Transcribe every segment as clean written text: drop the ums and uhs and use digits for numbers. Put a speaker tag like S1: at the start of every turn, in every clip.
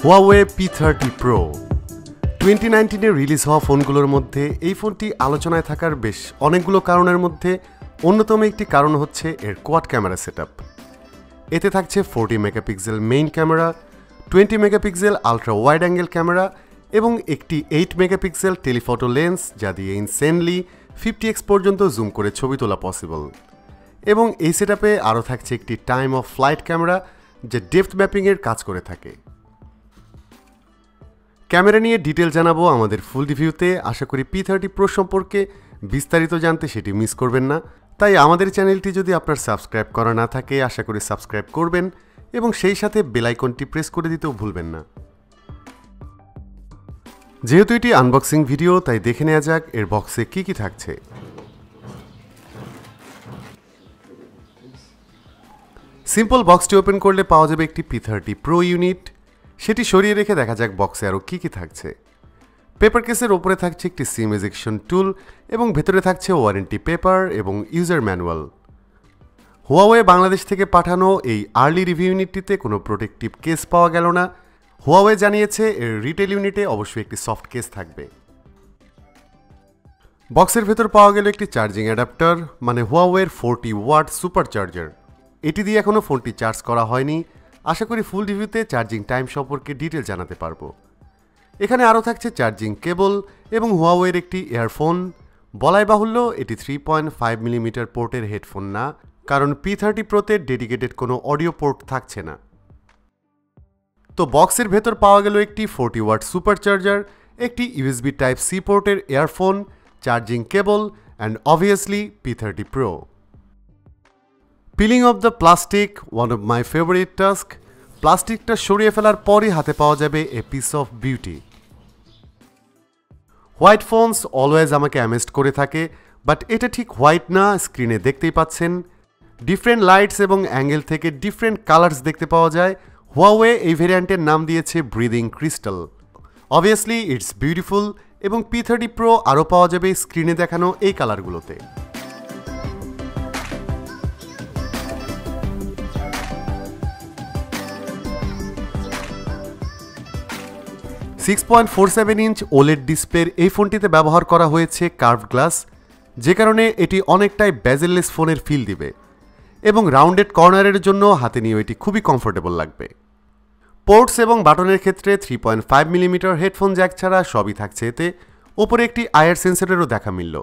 S1: Huawei P30 Pro 2019-এ release হওয়া ফোনগুলোর মধ্যে এই ফোনটি আলোচনায় থাকার বেশ অনেকগুলো কারণের মধ্যে অন্যতম একটি কারণ হচ্ছে এর কোয়াড ক্যামেরা সেটআপ। এতে থাকছে 40 megapixel main camera, 20 megapixel ultra wide angle camera এবং একটি 8 মেগাপিক্সেল টেলিফটো লেন্স, যা দিয়ে ইনসেনলি 50x পর্যন্ত জুম করে ছবি তোলা পসিবল। এবং এই সেটআপে আরও থাকছে একটি টাইম অফ ফ্লাইট ক্যামেরা, যা ডেপথ ম্যাপিংয়ের কাজ করে থাকে। ক্যামেরা নিয়ে ডিটেল জানাবো আমাদের ফুল রিভিউতে। আশা করি P30 Pro সম্পর্কে বিস্তারিত জানতে সেটি মিস করবেন না। তাই আমাদের চ্যানেলটি যদি আপনার সাবস্ক্রাইব করা না থাকে, আশা করি সাবস্ক্রাইব করবেন এবং সেই সাথে বেল আইকনটি প্রেস করে দিতেও ভুলবেন না। যেহেতু এটি আনবক্সিং ভিডিও, তাই দেখে নেওয়া যাক এর বক্সে কি কি থাকছে। সিম্পল বক্সটি ওপেন করলে পাওয়া যাবে একটি P30 Pro ইউনিট। সেটি সরিয়ে রেখে দেখা যাক বক্সে আরও কী কী থাকছে। পেপার কেসের ওপরে থাকছে একটি সিম এজেকশন টুল এবং ভেতরে থাকছে ওয়ারেন্টি পেপার এবং ইউজার ম্যানুয়াল। হুয়াওয়ে বাংলাদেশ থেকে পাঠানো এই আর্লি রিভিউ ইউনিটটিতে কোনো প্রোটেক্টিভ কেস পাওয়া গেল না। হুয়াওয়ে জানিয়েছে এর রিটেল ইউনিটে অবশ্যই একটি সফট কেস থাকবে। বক্সের ভেতর পাওয়া গেল একটি চার্জিং অ্যাডাপ্টার, মানে হুয়াওয়ের 40 ওয়াট সুপার চার্জার। এটি দিয়ে এখনও ফোনটি চার্জ করা হয়নি। আশা করি ফুল রিভিউতে চার্জিং টাইম সম্পর্কে ডিটেল জানাতে পারবো। এখানে আরও থাকছে চার্জিং কেবল এবং হুয়াওয়ের একটি ইয়ারফোন। বলাই বাহুল্য এটি 3.5 মিলিমিটার পোর্টের হেডফোন না, কারণ P30 Proতে ডেডিকেটেড কোনো অডিও পোর্ট থাকছে না। তো বক্সের ভেতর পাওয়া গেল একটি 40 ওয়াট সুপার চার্জার, একটি USB Type-C পোর্টের earphone, charging cable and obviously P30 Pro। Peeling of the plastic, one of my favourite task. প্লাস্টিকটা সরিয়ে ফেলার পরই হাতে পাওয়া যাবে a piece of beauty. White phones always আমাকে অ্যামেজড করে থাকে, বাট এটা ঠিক হোয়াইট না। স্ক্রিনে দেখতেই পাচ্ছেন ডিফারেন্ট লাইটস এবং অ্যাঙ্গেল থেকে ডিফারেন্ট কালার্স দেখতে পাওয়া যায়। হুয়াওয়ে এই ভেরিয়েন্টের নাম দিয়েছে breathing crystal. Obviously it's beautiful এবং P30 Pro আরও পাওয়া যাবে স্ক্রিনে দেখানো এই কালারগুলোতে। $6.47 ইঞ্চ ওলেড ডিসপ্লের এই ফোনটিতে ব্যবহার করা হয়েছে কার্ভড গ্লাস, যে কারণে এটি অনেকটাই বেজেললেস ফোনের ফিল দিবে এবং রাউন্ডেড কর্নারের জন্য হাতে নিয়েও এটি খুবই কমফোর্টেবল লাগবে। পোর্টস এবং বাটনের ক্ষেত্রে 3.5 মিলিমিটার হেডফোন জ্যাক ছাড়া সবই থাকছে এতে। ওপরে একটি আইআর সেন্সরেরও দেখা মিলল।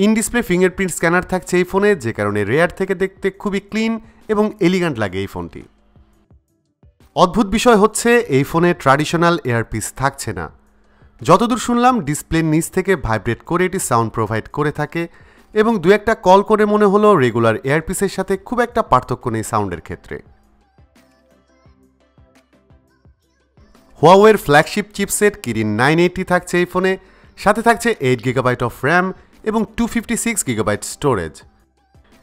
S1: ইন ডিসপ্লে ফিঙ্গারপ্রিন্ট স্ক্যানার থাকছে এই ফোনে, যে কারণে রেয়ার থেকে দেখতে খুবই ক্লিন এবং এলিগ্যান্ট লাগে এই ফোনটি। অদ্ভুত বিষয় হচ্ছে এই ফোনে ট্র্যাডিশনাল এয়ারপিস থাকছে না। যতদূর শুনলাম ডিসপ্লের নিচ থেকে ভাইব্রেট করে এটি সাউন্ড প্রোভাইড করে থাকে এবং দু একটা কল করে মনে হলো রেগুলার এয়ারপিসের সাথে খুব একটা পার্থক্য নেই সাউন্ডের ক্ষেত্রে। হুয়াওয়ের ফ্ল্যাগশিপ চিপসেট কিরিন 980 থাকছে এই ফোনে, সাথে থাকছে 8 GB অফ র্যাম এবং 256 GB স্টোরেজ।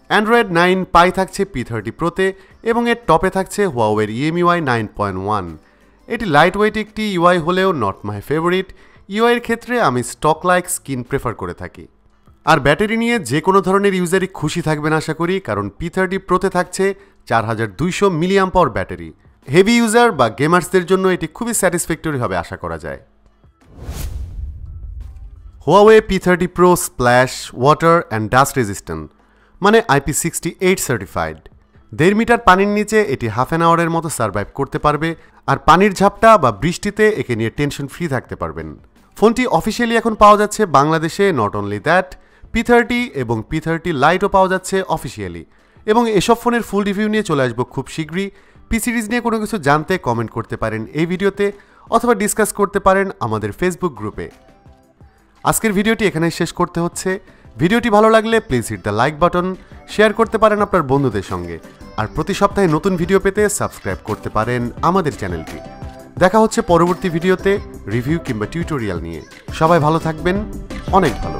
S1: অ্যান্ড্রয়েড 9 পাই থাকছে P30 Proতে এবং এর টপে থাকছে হুয়াওয়ের EMUI 9.1। এটি লাইট ওয়েট একটি ইউআই হলেও নট মাই ফেভারিট। ইউআইয়ের ক্ষেত্রে আমি স্টক লাইক স্কিন প্রেফার করে থাকি। আর ব্যাটারি নিয়ে যে কোনো ধরনের ইউজারই খুশি থাকবেন আশা করি, কারণ P30 Proতে থাকছে 4200 mAh ব্যাটারি। হেভি ইউজার বা গেমার্সদের জন্য এটি খুবই স্যাটিসফ্যাক্টরি হবে আশা করা যায়। Huawei P30 Pro splash, water and dust resistant, মানে IP68 সার্টিফাইড। 1.5 মিটার পানির নিচে এটি হাফ অ্যান আওয়ারের মতো সার্ভাইভ করতে পারবে। আর পানির ঝাপটা বা বৃষ্টিতে একে নিয়ে টেনশন ফ্রি থাকতে পারবেন। ফোনটি অফিসিয়ালি এখন পাওয়া যাচ্ছে বাংলাদেশে। নট অনলি দ্যাট, P30 এবং P30 Liteও পাওয়া যাচ্ছে অফিসিয়ালি। এবং এসব ফোনের ফুল রিভিউ নিয়ে চলে আসবো খুব শীঘ্রই। পি সিরিজ নিয়ে কোনো কিছু জানতে কমেন্ট করতে পারেন এই ভিডিওতে, অথবা ডিসকাস করতে পারেন আমাদের ফেসবুক গ্রুপে। আজকের ভিডিওটি এখানেই শেষ করতে হচ্ছে। ভিডিওটি ভালো লাগলে please hit the like button, share করতে পারেন আপনার বন্ধুদের সঙ্গে, আর প্রতি সপ্তাহে নতুন ভিডিও পেতে সাবস্ক্রাইব করতে পারেন আমাদের চ্যানেলটি। দেখা হচ্ছে পরবর্তী ভিডিওতে রিভিউ কিংবা টিউটোরিয়াল নিয়ে। সবাই ভালো থাকবেন, অনেক ভালো।